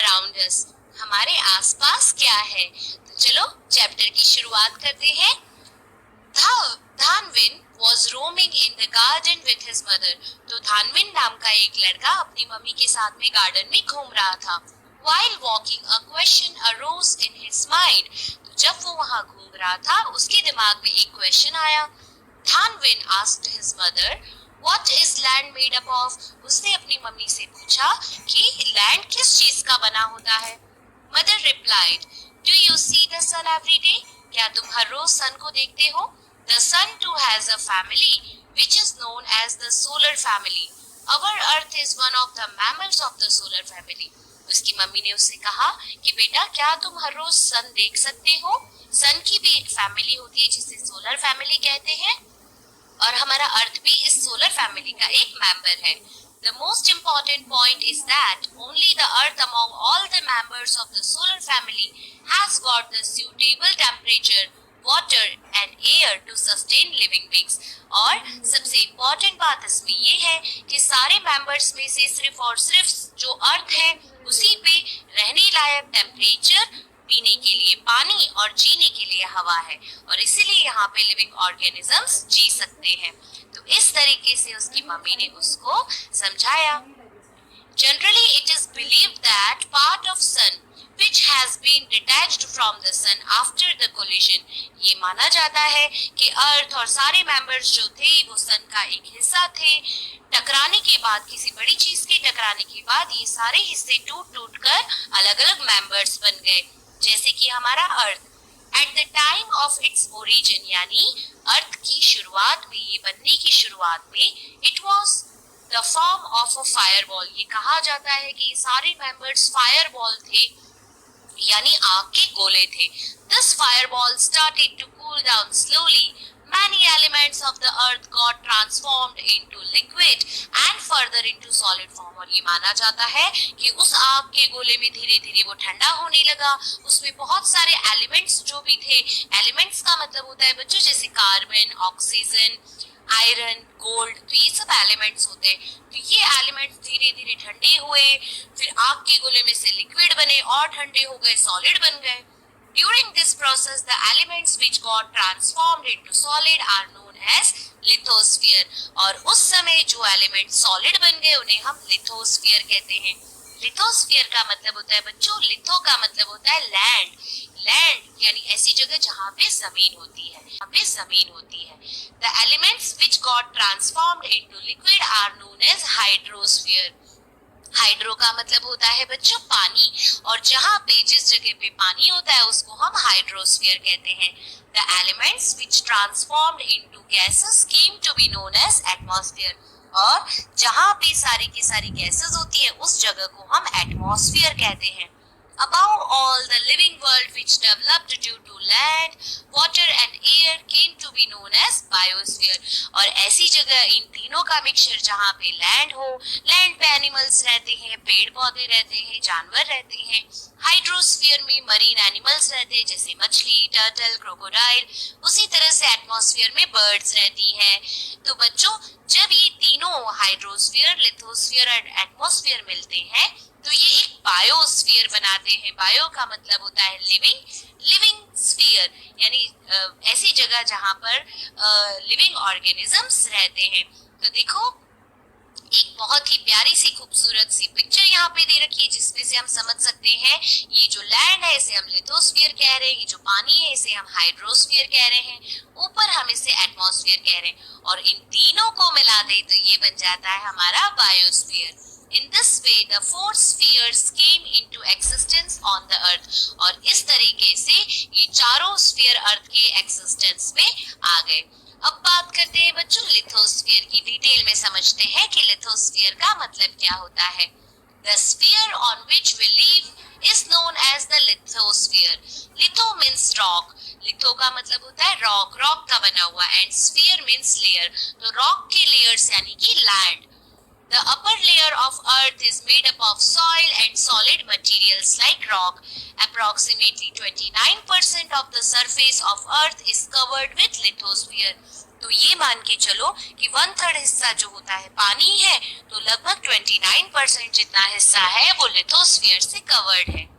Around us, हमारे आसपास क्या है। तो चलो चैप्टर की शुरुआत करते हैं। धानविन was roaming in the garden with his mother। तो धानविन नाम का एक लड़का अपनी मम्मी के साथ में गार्डन में घूम रहा था। While walking, a question arose in his mind। तो जब वो वहाँ घूम रहा था उसके दिमाग में एक क्वेश्चन आया। धानविन asked his mother, What is land made up of? उसने अपनी मम्मी से पूछा कि लैंड किस चीज का बना होता है। Mother replied, Do you see the sun every day? क्या तुम हर रोज सन को देखते हो? The sun too has a family, which is known as the solar family. Our earth is one of the mammals of the solar family. उसकी mummy ने उससे कहा कि बेटा क्या तुम हर रोज सन देख सकते हो? सन की भी एक फैमिली होती है जिसे सोलर फैमिली कहते हैं और हमारा अर्थ भी इस सोलर फैमिली का एक मेंबर है। The most important point is that only the earth among all the members of the solar family has got the suitable temperature, water and air to sustain living beings। और सबसे important बात इसमें ये है कि सारे members में से सिर्फ और सिर्फ जो अर्थ है उसी पे रहने लायक टेम्परेचर, पीने के लिए पानी और जीने के लिए हवा है और इसीलिए यहाँ पे लिविंग ऑर्गेनिजम्स जी सकते हैं। तो इस तरीके से उसकी मम्मी ने उसको समझाया। Generally, it is believed that part of sun which has been detached from the sun after the collision, ये माना जाता है कि अर्थ और सारे मेंबर्स जो थे वो सन का एक हिस्सा थे। टकराने के बाद, किसी बड़ी चीज के टकराने के बाद ये सारे हिस्से टूट टूट कर अलग अलग मेंबर्स बन गए, जैसे कि हमारा earth. At the time of its origin, यानी अर्थ की शुरुआत में, ये बनने की शुरुआत में, it was the form of a fireball. ये कहा जाता है कि ये सारे मेंबर्स फायरबॉल थे, यानी आग के गोले थे। This fireball started to cool down slowly. Many elements of the earth got transformed into liquid and further into solid form। और ये माना जाता है कि उस आग के गोले में धीरे धीरे वो ठंडा होने लगा। उसमें बहुत सारे एलिमेंट्स जो भी थे, एलिमेंट्स का मतलब होता है बच्चों जैसे कार्बन, ऑक्सीजन, आयरन, गोल्ड, तो ये सब एलिमेंट्स होते हैं। तो ये एलिमेंट्स धीरे धीरे ठंडे हुए, फिर आग के गोले में से लिक्विड बने और ठंडे हो गए, सॉलिड बन गए। During this process, the elements which got transformed into solid are known as lithosphere। और उस समय जो एलिमेंट सॉलिड बन गए उन्हें हम लिथोस्फीयर कहते हैं। लिथोस्फीयर का मतलब होता है बच्चों, लिथो का मतलब होता है लैंड। लैंड यानी ऐसी जगह जहाँ पे जमीन होती है, जहाँ पे जमीन होती है। The elements which got transformed into liquid are known as hydrosphere। Hydro का मतलब होता है बच्चों पानी, और जहाँ पे जिस जगह पे पानी होता है उसको हम हाइड्रोस्फीयर कहते हैं। The elements which transformed into gases came to be known as atmosphere। और जहाँ पे सारी की सारी गैसेस होती है उस जगह को हम एटमॉस्फेयर कहते हैं। Above all, the living world which developed due to land, water and air came to be known as biosphere। और ऐसी जगह इन तीनों का मिक्सचर जहाँ पे लैंड हो, लैंड पे एनिमल्स रहते हैं, पेड़ पौधे रहते हैं, जानवर रहते हैं। हाइड्रोस्फीयर में मरीन एनिमल्स रहते हैं जैसे मछली, टर्टल, क्रोकोडाइल। उसी तरह से एटमॉस्फेयर में बर्ड्स रहती हैं। तो बच्चों जब ये तीनों हाइड्रोस्फीयर, लिथोस्फीयर और एटमॉस्फेयर मिलते हैं तो ये एक बायोस्फीयर बनाते हैं। बायो का मतलब होता है लिविंग, लिविंग स्फीयर यानी ऐसी जगह जहाँ पर लिविंग ऑर्गेनिजम्स रहते हैं। तो देखो एक बहुत ही प्यारी सी खूबसूरत सी पिक्चर यहाँ पे दे रखी है जिसमें से हम समझ सकते हैं ये जो लैंड है इसे हम लिथोस्फीयर कह रहे हैं, ये जो पानी है इसे हम हाइड्रोस्फीयर कह रहे हैं, ऊपर हम इसे एटमॉस्फेयर कह रहे हैं, और इन तीनों को मिला दे तो ये बन जाता है हमारा biosphere. In this way, the four spheres came into existence on the earth। और इस तरीके से ये चारों स्फीयर अर्थ के एक्सिस्टेंस में आ गए। अब बात करते हैं बच्चों लिथोस्फीयर की, डिटेल में समझते हैं कि लिथोस्फीयर का मतलब क्या होता है। The sphere on which we live is known as the lithosphere। Litho means rock। Litho का मतलब होता है रॉक, रॉक का बना हुआ, एंड स्फीयर मीन्स लेयर। तो रॉक के लेयर्स यानी कि land. The upper layer of earth is made up of soil and solid materials like rock। Approximately 29% of the surface of earth is covered with lithosphere। तो ये मान के चलो कि 1/3 हिस्सा जो होता है पानी है, तो लगभग 29% जितना हिस्सा है वो लिथोस्फीयर से कवर्ड है।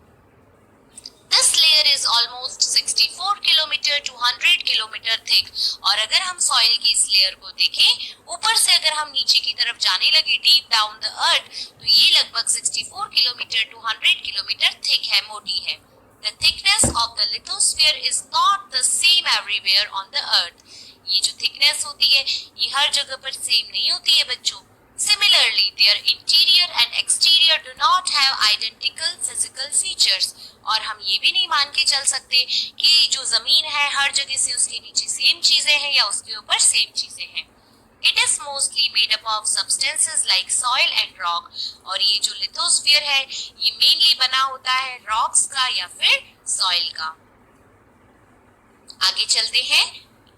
This layer is almost 64 kilometre to 100 kilometre thick. और अगर हम सॉइल की इस लेयर को देखें, ऊपर से अगर हम नीचे की तरफ जाने लगे डीप डाउन द अर्थ, तो ये लगभग 64 किलोमीटर to 100 किलोमीटर थिक है, मोटी है। The thickness of the lithosphere is not the same everywhere on the earth। ये जो thickness होती है ये हर जगह पर सेम नहीं होती है बच्चों। Similarly, their interior and exterior do not have identical physical features। और हम ये भी नहीं मान के चल सकते कि जो जमीन है हर जगह से उसके नीचे सेम चीजें हैं या उसके ऊपर सेम चीजें हैं। It is mostly made up of substances like soil and rock। और ये जो लिथोस्फीयर है ये मेनली बना होता है रॉक्स का या फिर सॉइल का। आगे चलते हैं।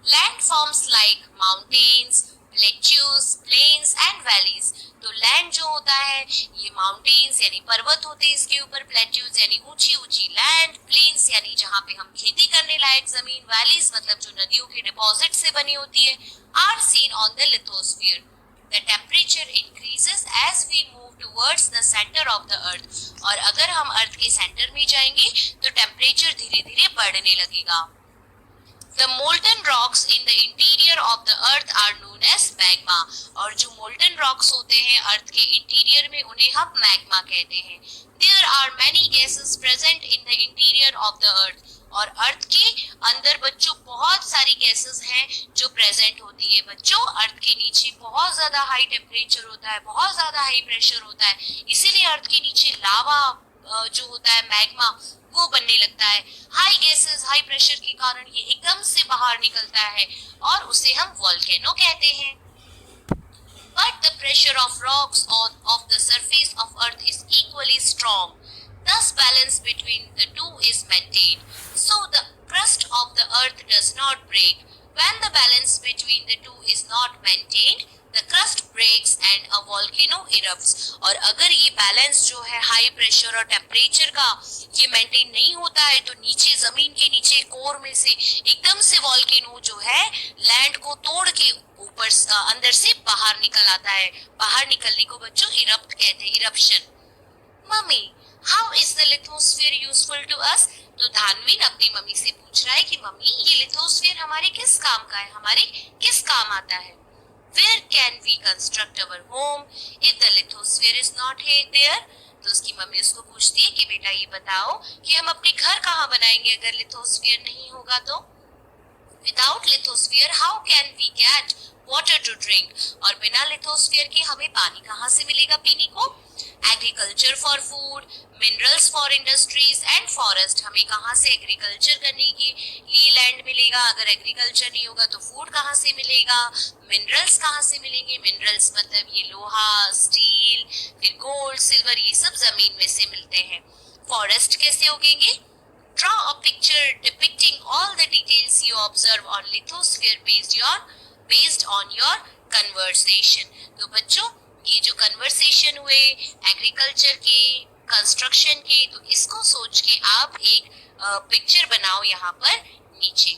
Land forms like mountains, plateaus, plains and valleys. तो लैंड जो होता है ये माउंटेन्स यानी पर्वत होते हैं इसके ऊपर, प्लेट्यूज यानी ऊंची ऊंची लैंड, प्लेन्स यानी जहाँ पे हम खेती करने लायक जमीन, वैलीज मतलब जो नदियों के डिपॉजिट से बनी होती है, are seen on the lithosphere. The temperature increases as we move towards the center of the earth। और अगर हम अर्थ के सेंटर में जाएंगे तो टेम्परेचर धीरे धीरे बढ़ने लगेगा। The molten rocks in the interior of the earth are known as magma। और जो molten rocks होते हैं अर्थ के इंटीरियर में उन्हें हम मैग्मा कहते हैं। There are many gases present in the interior of the earth। और अर्थ के अंदर बच्चों बहुत सारी गैसेस हैं जो प्रेजेंट होती है। बच्चों अर्थ के नीचे बहुत ज्यादा हाई टेम्परेचर होता है, बहुत ज्यादा हाई प्रेशर होता है, इसीलिए अर्थ के नीचे लावा जो होता है मैग्मा वो बनने लगता है। हाई गैसेस हाई प्रेशर के कारण ये एकदम से बाहर निकलता है और उसे हम वोल्केनो कहते हैं। But the pressure of rocks of the surface of earth is equally strong, thus balance between the two is maintained, so the crust of the earth does not break। When the balance between the two is not maintained, the crust breaks and a volcano erupts। और अगर ये balance जो है high pressure और temperature का ये maintain नहीं होता है तो नीचे जमीन के नीचे कोर में से एकदम से वॉल्केनो जो है लैंड को तोड़ के ऊपर अंदर से बाहर निकल आता है। बाहर निकलने को बच्चों इरप्ट कहते हैं, eruption. Mummy, how is the lithosphere useful to us? तो धानवीन अपनी मम्मी से पूछ रहा है कि मम्मी ये लिथोस्फीयर हमारे किस काम का है, हमारे किस काम आता है? Where can we construct our home if the lithosphere is not there? तो उसकी मम्मी उसको पूछती है कि बेटा ये बताओ कि हम अपने घर कहाँ बनाएंगे अगर लिथोस्फीयर नहीं होगा तो? Without lithosphere, how can we get water to drink? और बिना लिथोस्फीयर के हमें पानी कहाँ से मिलेगा पीने को? Agriculture for food, minerals for industries and forest. हमें कहाँ से एग्रीकल्चर करने के लिए लैंड मिलेगा? अगर एग्रीकल्चर नहीं होगा तो फूड कहाँ से मिलेगा? मिनरल्स कहाँ से मिलेंगे? मिनरल्स मतलब ये लोहा, स्टील, फिर गोल्ड, सिल्वर, ये सब जमीन में से मिलते हैं। फॉरेस्ट कैसे उगेंगे? Draw a picture depicting all the details you observe on lithosphere based on your conversation। तो बच्चों ये जो कन्वर्सेशन हुए एग्रीकल्चर के, कंस्ट्रक्शन के, तो इसको सोच के आप एक पिक्चर बनाओ यहाँ पर नीचे।